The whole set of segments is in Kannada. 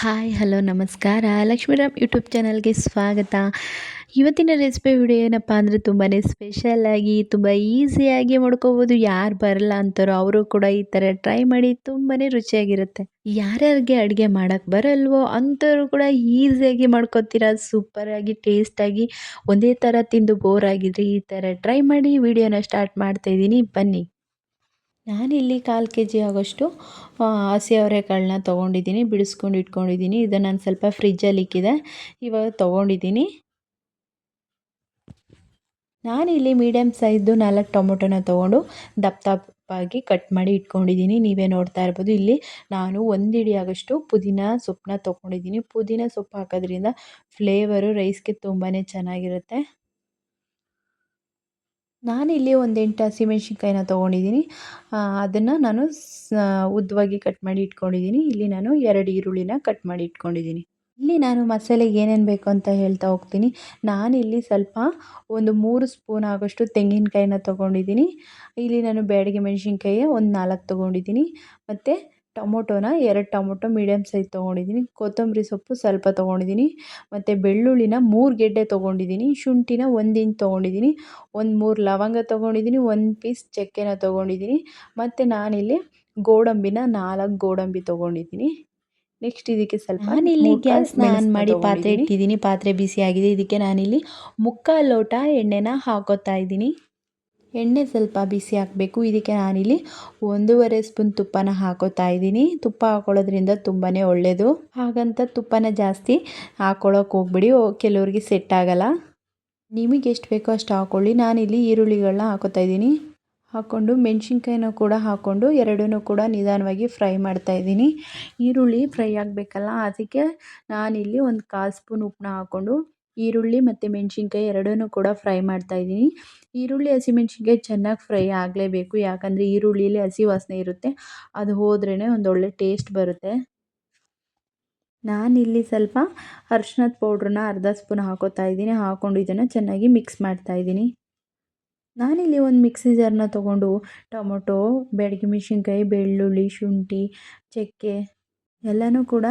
ಹಾಯ್ ಹಲೋ ನಮಸ್ಕಾರ ಲಕ್ಷ್ಮೀರಾಮ್ ಯೂಟ್ಯೂಬ್ ಚಾನಲ್ಗೆ ಸ್ವಾಗತ. ಇವತ್ತಿನ ರೆಸಿಪಿ ವಿಡಿಯೋ ಏನಪ್ಪ ಅಂದರೆ ತುಂಬಾ ಸ್ಪೆಷಲಾಗಿ ತುಂಬ ಈಸಿಯಾಗಿ ಮಾಡ್ಕೋಬೋದು. ಯಾರು ಬರಲ್ಲ ಅಂತಾರೋ ಅವರು ಕೂಡ ಈ ಥರ ಟ್ರೈ ಮಾಡಿ ತುಂಬಾ ರುಚಿಯಾಗಿರುತ್ತೆ. ಯಾರ್ಯಾರಿಗೆ ಅಡುಗೆ ಮಾಡೋಕ್ಕೆ ಬರಲ್ವೋ ಅಂಥವ್ರು ಕೂಡ ಈಸಿಯಾಗಿ ಮಾಡ್ಕೋತೀರಾ, ಸೂಪರಾಗಿ ಟೇಸ್ಟಾಗಿ. ಒಂದೇ ಥರ ತಿಂದು ಬೋರ್ ಆಗಿದ್ರೆ ಈ ಥರ ಟ್ರೈ ಮಾಡಿ. ವಿಡಿಯೋನ ಸ್ಟಾರ್ಟ್ ಮಾಡ್ತಾಯಿದ್ದೀನಿ, ಬನ್ನಿ. ನಾನಿಲ್ಲಿ 1/4 ಕೆಜಿ ಆಗೋಷ್ಟು ಹಸಿ ಅವರೆಕಾಳನ್ನ ತೊಗೊಂಡಿದ್ದೀನಿ, ಬಿಡಿಸ್ಕೊಂಡು ಇಟ್ಕೊಂಡಿದ್ದೀನಿ. ಇದನ್ನು ನಾನು ಸ್ವಲ್ಪ ಫ್ರಿಜ್ಜಲ್ಲಿ ಇಕ್ಕಿದೆ, ಇವಾಗ ತೊಗೊಂಡಿದ್ದೀನಿ. ನಾನಿಲ್ಲಿ ಮೀಡಿಯಮ್ ಸೈಜ್ದು 4 ಟೊಮೊಟೊನ ತೊಗೊಂಡು ದಪ್ಪ ದಪ್ಪಾಗಿ ಕಟ್ ಮಾಡಿ ಇಟ್ಕೊಂಡಿದ್ದೀನಿ. ನೀವೇ ನೋಡ್ತಾ ಇರ್ಬೋದು. ಇಲ್ಲಿ ನಾನು 1 ಹಿಡಿ ಆಗೋಷ್ಟು ಪುದೀನ ಸೊಪ್ಪನ್ನ ತೊಗೊಂಡಿದ್ದೀನಿ. ಪುದೀನ ಸೊಪ್ಪು ಹಾಕೋದ್ರಿಂದ ಫ್ಲೇವರು ರೈಸ್ಗೆ ತುಂಬಾ ಚೆನ್ನಾಗಿರುತ್ತೆ. ನಾನಿಲ್ಲಿ ಒಂದು 8 ಹಸಿಮೆಣ್ಸಿನ್ಕಾಯಿನ ತೊಗೊಂಡಿದ್ದೀನಿ. ಅದನ್ನು ನಾನು ಉದ್ದವಾಗಿ ಕಟ್ ಮಾಡಿ ಇಟ್ಕೊಂಡಿದ್ದೀನಿ. ಇಲ್ಲಿ ನಾನು 2 ಈರುಳ್ಳಿನ ಕಟ್ ಮಾಡಿ ಇಟ್ಕೊಂಡಿದ್ದೀನಿ. ಇಲ್ಲಿ ನಾನು ಮಸಾಲೆಗೆ ಏನೇನು ಬೇಕು ಅಂತ ಹೇಳ್ತಾ ಹೋಗ್ತೀನಿ. ನಾನಿಲ್ಲಿ ಸ್ವಲ್ಪ ಒಂದು 3 ಸ್ಪೂನ್ ಆಗೋಷ್ಟು ತೆಂಗಿನಕಾಯಿನ ತೊಗೊಂಡಿದ್ದೀನಿ. ಇಲ್ಲಿ ನಾನು ಬ್ಯಾಡಗಿ ಮೆಣಸಿನ್ಕಾಯಿ ಒಂದು 4 ತೊಗೊಂಡಿದ್ದೀನಿ. ಮತ್ತು ಟೊಮೊಟೊನ 2 ಟೊಮೊಟೊ ಮೀಡಿಯಮ್ ಸೈಜ್ ತೊಗೊಂಡಿದ್ದೀನಿ. ಕೊತ್ತಂಬರಿ ಸೊಪ್ಪು ಸ್ವಲ್ಪ ತೊಗೊಂಡಿದ್ದೀನಿ. ಮತ್ತು ಬೆಳ್ಳುಳ್ಳಿನ 3 ಗೆಡ್ಡೆ ತೊಗೊಂಡಿದ್ದೀನಿ. ಶುಂಠಿನ 1 ಇಂಚ್ ತೊಗೊಂಡಿದ್ದೀನಿ. ಒಂದು 3 ಲವಂಗ ತೊಗೊಂಡಿದ್ದೀನಿ. 1 ಪೀಸ್ ಚಕ್ಕೆನ ತೊಗೊಂಡಿದ್ದೀನಿ. ಮತ್ತು ನಾನಿಲ್ಲಿ ಗೋಡಂಬಿನ 4 ಗೋಡಂಬಿ ತೊಗೊಂಡಿದ್ದೀನಿ. ನೆಕ್ಸ್ಟ್ ಇದಕ್ಕೆ ಸ್ವಲ್ಪ ನಾನಿಲ್ಲಿ ಗ್ಯಾಸ್ನ ಆನ್ ಮಾಡಿ ಪಾತ್ರೆ ಇಟ್ಟಿದ್ದೀನಿ. ಪಾತ್ರೆ ಬಿಸಿಯಾಗಿದೆ. ಇದಕ್ಕೆ ನಾನಿಲ್ಲಿ 3/4 ಲೋಟ ಎಣ್ಣೆನ ಹಾಕೋತಾ ಇದ್ದೀನಿ. ಎಣ್ಣೆ ಸ್ವಲ್ಪ ಬಿಸಿ ಹಾಕಬೇಕು. ಇದಕ್ಕೆ ನಾನಿಲ್ಲಿ 1.5 ಸ್ಪೂನ್ ತುಪ್ಪನ ಹಾಕೋತಾ ಇದ್ದೀನಿ. ತುಪ್ಪ ಹಾಕೊಳ್ಳೋದ್ರಿಂದ ತುಂಬಾ ಒಳ್ಳೆಯದು. ಹಾಗಂತ ತುಪ್ಪನ ಜಾಸ್ತಿ ಹಾಕೊಳ್ಳೋಕೆ ಹೋಗ್ಬಿಡಿ, ಕೆಲವ್ರಿಗೆ ಸೆಟ್ ಆಗಲ್ಲ. ನಿಮಗೆ ಎಷ್ಟು ಬೇಕೋ ಅಷ್ಟು ಹಾಕ್ಕೊಳ್ಳಿ. ನಾನಿಲ್ಲಿ ಈರುಳ್ಳಿಗಳನ್ನ ಹಾಕೋತಾ ಇದ್ದೀನಿ. ಹಾಕ್ಕೊಂಡು ಮೆಣಸಿನ್ಕಾಯಿನ ಕೂಡ ಹಾಕ್ಕೊಂಡು ಎರಡನ್ನೂ ಕೂಡ ನಿಧಾನವಾಗಿ ಫ್ರೈ ಮಾಡ್ತಾಯಿದ್ದೀನಿ. ಈರುಳ್ಳಿ ಫ್ರೈ ಆಗಬೇಕಲ್ಲ, ಅದಕ್ಕೆ ನಾನಿಲ್ಲಿ ಒಂದು 1/4 ಸ್ಪೂನ್ ಉಪ್ಪನ್ನ ಹಾಕ್ಕೊಂಡು ಈರುಳ್ಳಿ ಮತ್ತು ಮೆಣಸಿನ್ಕಾಯಿ ಎರಡನ್ನೂ ಕೂಡ ಫ್ರೈ ಮಾಡ್ತಾಯಿದ್ದೀನಿ. ಈರುಳ್ಳಿ ಹಸಿಮೆಣ್ಸಿನ್ಕಾಯಿ ಚೆನ್ನಾಗಿ ಫ್ರೈ ಆಗಲೇಬೇಕು, ಯಾಕಂದರೆ ಈರುಳ್ಳಿಯಲ್ಲಿ ಹಸಿ ವಾಸನೆ ಇರುತ್ತೆ. ಅದು ಹೋದ್ರೇ ಒಂದೊಳ್ಳೆ ಟೇಸ್ಟ್ ಬರುತ್ತೆ. ನಾನಿಲ್ಲಿ ಸ್ವಲ್ಪ ಅರಿಶಿನದ ಪೌಡ್ರನ್ನ 1/2 ಸ್ಪೂನ್ ಹಾಕೋತಾ ಇದ್ದೀನಿ. ಹಾಕ್ಕೊಂಡು ಇದನ್ನು ಚೆನ್ನಾಗಿ ಮಿಕ್ಸ್ ಮಾಡ್ತಾಯಿದ್ದೀನಿ. ನಾನಿಲ್ಲಿ ಒಂದು ಮಿಕ್ಸಿ ಜಾರನ್ನ ತೊಗೊಂಡು ಟೊಮೊಟೊ, ಬ್ಯಾಡಗಿ ಮೆಣಸಿನ್ಕಾಯಿ, ಬೆಳ್ಳುಳ್ಳಿ, ಶುಂಠಿ, ಚಕ್ಕೆ ಎಲ್ಲನೂ ಕೂಡ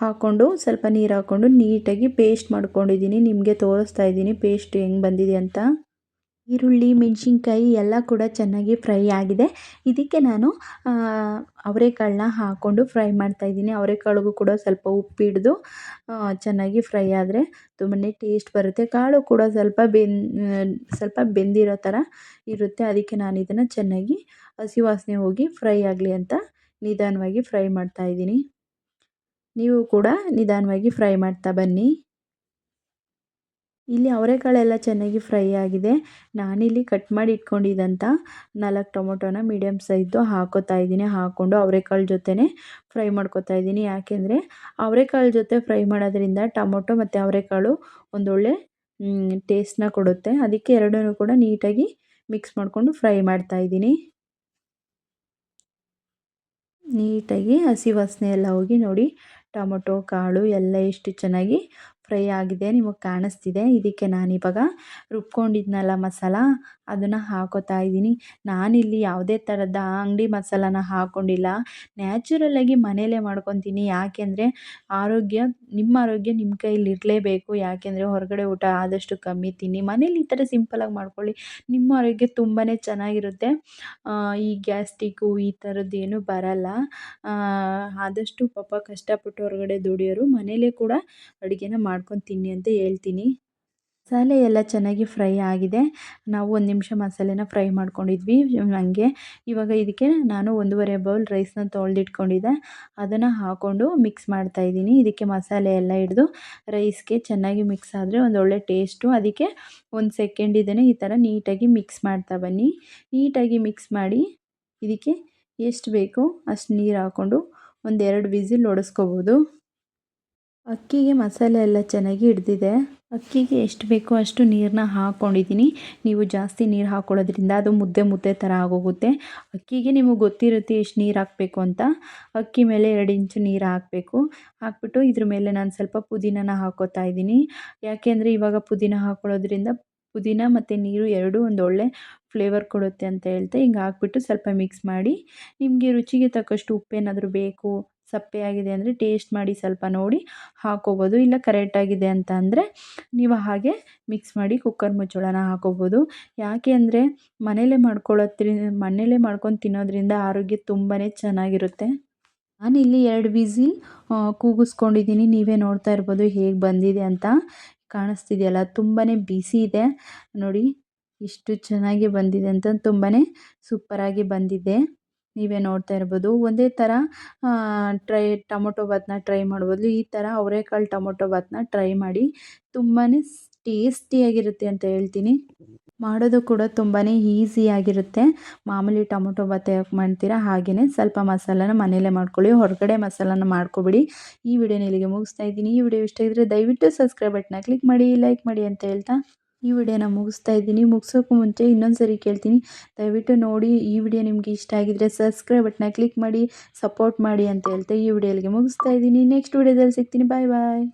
ಹಾಕ್ಕೊಂಡು ಸ್ವಲ್ಪ ನೀರು ಹಾಕ್ಕೊಂಡು ನೀಟಾಗಿ ಪೇಸ್ಟ್ ಮಾಡ್ಕೊಂಡಿದ್ದೀನಿ. ನಿಮಗೆ ತೋರಿಸ್ತಾ ಇದ್ದೀನಿ ಪೇಸ್ಟ್ ಹೆಂಗೆ ಬಂದಿದೆ ಅಂತ. ಈರುಳ್ಳಿ, ಮೆಣಸಿನ್ಕಾಯಿ ಎಲ್ಲ ಕೂಡ ಚೆನ್ನಾಗಿ ಫ್ರೈ ಆಗಿದೆ. ಇದಕ್ಕೆ ನಾನು ಅವರೆಕಾಳನ್ನ ಹಾಕ್ಕೊಂಡು ಫ್ರೈ ಮಾಡ್ತಾಯಿದ್ದೀನಿ. ಅವರೆಕಾಳಿಗೂ ಕೂಡ ಸ್ವಲ್ಪ ಉಪ್ಪು ಹಿಡಿದು ಚೆನ್ನಾಗಿ ಫ್ರೈ ಆದರೆ ತುಂಬನೇ ಟೇಸ್ಟ್ ಬರುತ್ತೆ. ಕಾಳು ಕೂಡ ಸ್ವಲ್ಪ ಬೆಂದಿರೋ ಥರ ಇರುತ್ತೆ. ಅದಕ್ಕೆ ನಾನು ಇದನ್ನು ಚೆನ್ನಾಗಿ ಹಸಿ ವಾಸನೆ ಹೋಗಿ ಫ್ರೈ ಆಗಲಿ ಅಂತ ನಿಧಾನವಾಗಿ ಫ್ರೈ ಮಾಡ್ತಾಯಿದ್ದೀನಿ. ನೀವು ಕೂಡ ನಿಧಾನವಾಗಿ ಫ್ರೈ ಮಾಡ್ತಾ ಬನ್ನಿ. ಇಲ್ಲಿ ಅವರೆಕಾಳೆಲ್ಲ ಚೆನ್ನಾಗಿ ಫ್ರೈ ಆಗಿದೆ. ನಾನಿಲ್ಲಿ ಕಟ್ ಮಾಡಿ ಇಟ್ಕೊಂಡಿದ್ದಂಥ 4 ಟೊಮೊಟೊನ ಮೀಡಿಯಮ್ ಸೈಜ್ದು ಹಾಕೋತಾ ಇದ್ದೀನಿ. ಹಾಕ್ಕೊಂಡು ಅವರೆಕಾಳು ಜೊತೆನೇ ಫ್ರೈ ಮಾಡ್ಕೋತಾ ಇದ್ದೀನಿ. ಯಾಕೆಂದರೆ ಅವರೆಕಾಳು ಜೊತೆ ಫ್ರೈ ಮಾಡೋದ್ರಿಂದ ಟೊಮೊಟೊ ಮತ್ತು ಅವರೆಕಾಳು ಒಂದೊಳ್ಳೆ ಟೇಸ್ಟ್ನ ಕೊಡುತ್ತೆ. ಅದಕ್ಕೆ ಎರಡನ್ನೂ ಕೂಡ ನೀಟಾಗಿ ಮಿಕ್ಸ್ ಮಾಡಿಕೊಂಡು ಫ್ರೈ ಮಾಡ್ತಾಯಿದ್ದೀನಿ. ನೀಟಾಗಿ ಹಸಿ ವಾಸನೆ ಎಲ್ಲ ಹೋಗಿ ನೋಡಿ, ಟೊಮೊಟೊ ಕಾಳು ಎಲ್ಲ ಎಷ್ಟು ಚೆನ್ನಾಗಿ ಫ್ರೈ ಆಗಿದೆ ನಿಮಗೆ ಕಾಣಿಸ್ತಿದೆ. ಇದಕ್ಕೆ ನಾನಿವಾಗ ರುಬ್ಕೊಂಡಿದ್ನಲ್ಲ ಮಸಾಲ, ಅದನ್ನು ಹಾಕೋತಾ ಇದ್ದೀನಿ. ನಾನಿಲ್ಲಿ ಯಾವುದೇ ಥರದ ಅಂಗಡಿ ಮಸಾಲಾನ ಹಾಕ್ಕೊಂಡಿಲ್ಲ, ನ್ಯಾಚುರಲ್ಲಾಗಿ ಮನೆಯಲ್ಲೇ ಮಾಡ್ಕೊತೀನಿ. ಯಾಕೆಂದರೆ ನಿಮ್ಮ ಆರೋಗ್ಯ ನಿಮ್ಮ ಕೈಯಲ್ಲಿ ಇರಲೇಬೇಕು. ಯಾಕೆಂದರೆ ಹೊರಗಡೆ ಊಟ ಆದಷ್ಟು ಕಮ್ಮಿ ತಿನ್ನಿ, ಮನೇಲಿ ಈ ಥರ ಸಿಂಪಲಾಗಿ ಮಾಡ್ಕೊಳ್ಳಿ. ನಿಮ್ಮ ಆರೋಗ್ಯ ತುಂಬಾ ಚೆನ್ನಾಗಿರುತ್ತೆ. ಈ ಗ್ಯಾಸ್ಟ್ರಿಕ್ಕು ಈ ಥರದ್ದೇನೂ ಬರಲ್ಲ. ಆದಷ್ಟು ಪಾಪ ಕಷ್ಟಪಟ್ಟು ಹೊರಗಡೆ ದುಡಿಯೋರು ಮನೇಲೇ ಕೂಡ ಅಡುಗೆನ ಮಾಡ್ಕೊಂಡು ತಿನ್ನಿ ಅಂತ ಹೇಳ್ತೀನಿ. ಮಸಾಲೆ ಎಲ್ಲ ಚೆನ್ನಾಗಿ ಫ್ರೈ ಆಗಿದೆ. ನಾವು 1 ನಿಮಿಷ ಮಸಾಲೆನ ಫ್ರೈ ಮಾಡ್ಕೊಂಡಿದ್ವಿ ಹಂಗೆ. ಇವಾಗ ಇದಕ್ಕೆ ನಾನು 1.5 ಬೌಲ್ ರೈಸ್ನ ತೊಳೆದಿಟ್ಕೊಂಡಿದ್ದೆ, ಅದನ್ನು ಹಾಕ್ಕೊಂಡು ಮಿಕ್ಸ್ ಮಾಡ್ತಾಯಿದ್ದೀನಿ. ಇದಕ್ಕೆ ಮಸಾಲೆ ಎಲ್ಲ ಹಿಡಿದು ರೈಸ್ಗೆ ಚೆನ್ನಾಗಿ ಮಿಕ್ಸ್ ಆದರೆ ಒಂದೊಳ್ಳೆ ಟೇಸ್ಟು. ಅದಕ್ಕೆ 1 ಸೆಕೆಂಡ್ ಇದನ್ನು ಈ ಥರ ನೀಟಾಗಿ ಮಿಕ್ಸ್ ಮಾಡ್ತಾ ಬನ್ನಿ. ನೀಟಾಗಿ ಮಿಕ್ಸ್ ಮಾಡಿ ಇದಕ್ಕೆ ಎಷ್ಟು ಬೇಕೋ ಅಷ್ಟು ನೀರು ಹಾಕ್ಕೊಂಡು ಒಂದು 2 ವಿಸಿಲ್ ಹೊಡೆಸ್ಕೋಬೋದು. ಅಕ್ಕಿಗೆ ಮಸಾಲೆ ಎಲ್ಲ ಚೆನ್ನಾಗಿ ಹಿಡ್ದಿದೆ. ಅಕ್ಕಿಗೆ ಎಷ್ಟು ಬೇಕೋ ಅಷ್ಟು ನೀರನ್ನ ಹಾಕ್ಕೊಂಡಿದ್ದೀನಿ. ನೀವು ಜಾಸ್ತಿ ನೀರು ಹಾಕ್ಕೊಳ್ಳೋದ್ರಿಂದ ಅದು ಮುದ್ದೆ ಮುದ್ದೆ ಥರ ಆಗೋಗುತ್ತೆ. ಅಕ್ಕಿಗೆ ನಿಮಗೆ ಗೊತ್ತಿರುತ್ತೆ ಎಷ್ಟು ನೀರು ಹಾಕಬೇಕು ಅಂತ. ಅಕ್ಕಿ ಮೇಲೆ 2 ಇಂಚು ನೀರು ಹಾಕಬೇಕು. ಹಾಕ್ಬಿಟ್ಟು ಇದ್ರ ಮೇಲೆ ನಾನು ಸ್ವಲ್ಪ ಪುದೀನನ ಹಾಕ್ಕೋತಾ ಇದ್ದೀನಿ. ಯಾಕೆಂದರೆ ಇವಾಗ ಪುದೀನ ಹಾಕ್ಕೊಳ್ಳೋದ್ರಿಂದ ಪುದೀನ ಮತ್ತು ನೀರು ಎರಡೂ ಒಂದೊಳ್ಳೆ ಫ್ಲೇವರ್ ಕೊಡುತ್ತೆ ಅಂತ ಹೇಳ್ತೆ. ಹಿಂಗೆ ಹಾಕ್ಬಿಟ್ಟು ಸ್ವಲ್ಪ ಮಿಕ್ಸ್ ಮಾಡಿ, ನಿಮಗೆ ರುಚಿಗೆ ತಕ್ಕಷ್ಟು ಉಪ್ಪೇನಾದರೂ ಬೇಕು, ಸಪ್ಪೆಯಾಗಿದೆ ಅಂದರೆ ಟೇಸ್ಟ್ ಮಾಡಿ ಸ್ವಲ್ಪ ನೋಡಿ ಹಾಕ್ಕೋಬೋದು. ಇಲ್ಲ ಕರೆಕ್ಟಾಗಿದೆ ಅಂತ ಅಂದರೆ ನೀವು ಹಾಗೆ ಮಿಕ್ಸ್ ಮಾಡಿ ಕುಕ್ಕರ್ ಮುಚ್ಚಳನ ಹಾಕ್ಕೋಬೋದು. ಯಾಕೆ ಅಂದರೆ ಮನೇಲೇ ಮಾಡ್ಕೊಂಡು ತಿನ್ನೋದ್ರಿಂದ ಆರೋಗ್ಯ ತುಂಬಾ ಚೆನ್ನಾಗಿರುತ್ತೆ. ನಾನಿಲ್ಲಿ 2 ವಿಸಿಲ್ ಕೂಗಿಸ್ಕೊಂಡಿದ್ದೀನಿ. ನೀವೇ ನೋಡ್ತಾ ಇರ್ಬೋದು ಹೇಗೆ ಬಂದಿದೆ ಅಂತ. ಕಾಣಿಸ್ತಿದೆಯಲ್ಲ ತುಂಬಾ ಬಿಸಿ ಇದೆ ನೋಡಿ ಎಷ್ಟು ಚೆನ್ನಾಗಿ ಬಂದಿದೆ ಅಂತ. ತುಂಬಾ ಸೂಪರಾಗಿ ಬಂದಿದೆ. ನೀವೇ ನೋಡ್ತಾ ಇರ್ಬೋದು. ಒಂದೇ ಥರ ಟೊಮೊಟೊ ಬಾತನ್ನ ಟ್ರೈ ಮಾಡ್ಬೋದು. ಈ ಥರ ಅವರೆಕಾಳು ಟೊಮೊಟೊ ಬಾತನ್ನ ಟ್ರೈ ಮಾಡಿ. ತುಂಬಾ ಟೇಸ್ಟಿಯಾಗಿರುತ್ತೆ ಅಂತ ಹೇಳ್ತೀನಿ. ಮಾಡೋದು ಕೂಡ ತುಂಬಾ ಈಸಿಯಾಗಿರುತ್ತೆ. ಮಾಮೂಲಿ ಟೊಮೊಟೊ ಬಾತ್ ಹೇಗೆ ಮಾಡ್ತೀರಾ ಹಾಗೆಯೇ ಸ್ವಲ್ಪ ಮಸಾಲಾನ ಮನೆಯಲ್ಲೇ ಮಾಡ್ಕೊಳ್ಳಿ. ಹೊರಗಡೆ ಮಸಾಲಾನ ಮಾಡ್ಕೊಬೇಡಿ. ಈ ವಿಡಿಯೋನ ಇಲ್ಲಿಗೆ ಮುಗಿಸ್ತಾ ಇದ್ದೀನಿ. ಈ ವಿಡಿಯೋ ಇಷ್ಟ ಆಗಿದ್ರೆ ದಯವಿಟ್ಟು ಸಬ್ಸ್ಕ್ರೈಬ್ ಬಟನ್ನ ಕ್ಲಿಕ್ ಮಾಡಿ, ಲೈಕ್ ಮಾಡಿ ಅಂತ ಹೇಳ್ತಾ ಈ ವಿಡಿಯೋನ ಮುಗಿಸ್ತಾ ಇದ್ದೀನಿ. ಮುಗಿಸೋಕ್ಕೂ ಮುಂಚೆ ಇನ್ನೊಂದು ಸರಿ ಕೇಳ್ತೀನಿ, ದಯವಿಟ್ಟು ನೋಡಿ ಈ ವಿಡಿಯೋ ನಿಮಗೆ ಇಷ್ಟ ಆಗಿದ್ರೆ ಸಬ್ಸ್ಕ್ರೈಬ್ ಬಟನ್ನ ಕ್ಲಿಕ್ ಮಾಡಿ, ಸಪೋರ್ಟ್ ಮಾಡಿ ಅಂತ ಹೇಳ್ತಾ ಈ ವಿಡಿಯೋ ಇಲ್ಲಿಗೆ ಮುಗಿಸ್ತಾ ಇದ್ದೀನಿ. ನೆಕ್ಸ್ಟ್ ವಿಡಿಯೋದಲ್ಲಿ ಸಿಗ್ತೀನಿ. ಬಾಯ್ ಬಾಯ್.